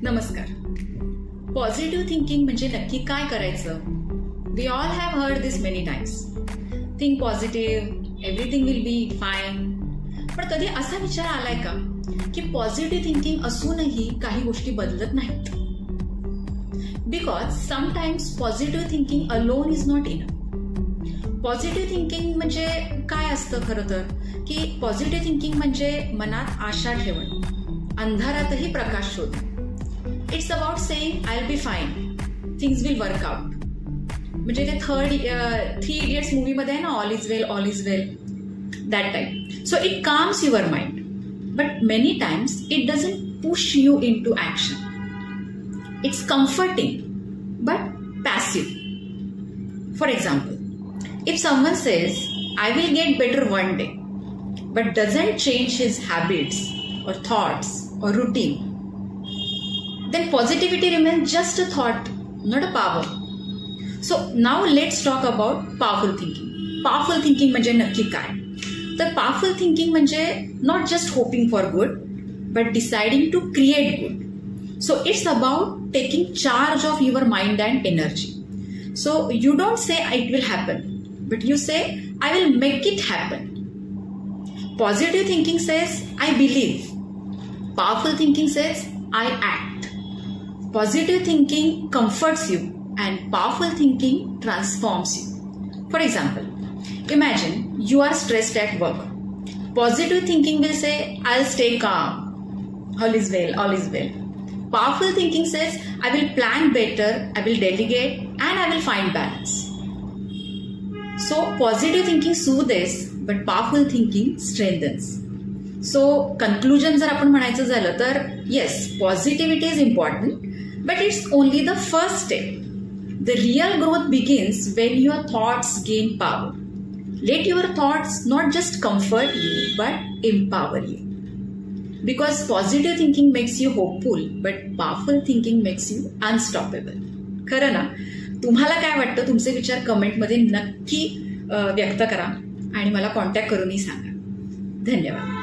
नमस्कार. Positive thinking म्हणजे नक्की काय करायचं? We all have heard this many times. Think positive, everything will be fine. पण कधी असा विचार आलाय का की पॉझिटिव्ह थिंकिंग असूनही काही गोष्टी बदलत नाहीत? Because sometimes positive thinking alone is not enough. Positive thinking म्हणजे काय असतं खरं तर? की पॉझिटिव्ह थिंकिंग म्हणजे मनात आशा ठेवणं, अंधारातही प्रकाश शोधणं. It's about saying I will be fine, things will work out. म्हणजे ते थ्री इडियट्स मूवीमध्ये आहे ना, all is well, that type. So it calms your mind, but many times it doesn't push you into action. It's comforting but passive. For example, if someone says, I will get better one day, but doesn't change his habits or thoughts or routine, then positivity remains just a thought, not a power. So now let's talk about powerful thinking. Powerful thinking म्हणजे नक्की काय? तर powerful thinking म्हणजे not just hoping for good, but deciding to create good. So it's about taking charge of your mind and energy. So you don't say it will happen, but you say, I will make it happen. Positive thinking says, I believe. Powerful thinking says, I act. Positive thinking comforts you and powerful thinking transforms you. For example, imagine you are stressed at work. Positive thinking will say, I'll stay calm. All is well, all is well. Powerful thinking says, I will plan better, I will delegate, and I will find balance. So positive thinking soothes, but powerful thinking strengthens. So conclusion जर आपण म्हणायचं झालं तर yes, positivity is important, but it's only the first step. The real growth begins when your thoughts gain power. Let your thoughts not just comfort you, but empower you. Because positive thinking makes you hopeful, but powerful thinking makes you unstoppable. खरं ना? तुम्हाला काय वाटतं? तुमचे विचार कमेंटमध्ये नक्की व्यक्त करा आणि मला कॉन्टॅक्ट करूनही सांगा. धन्यवाद.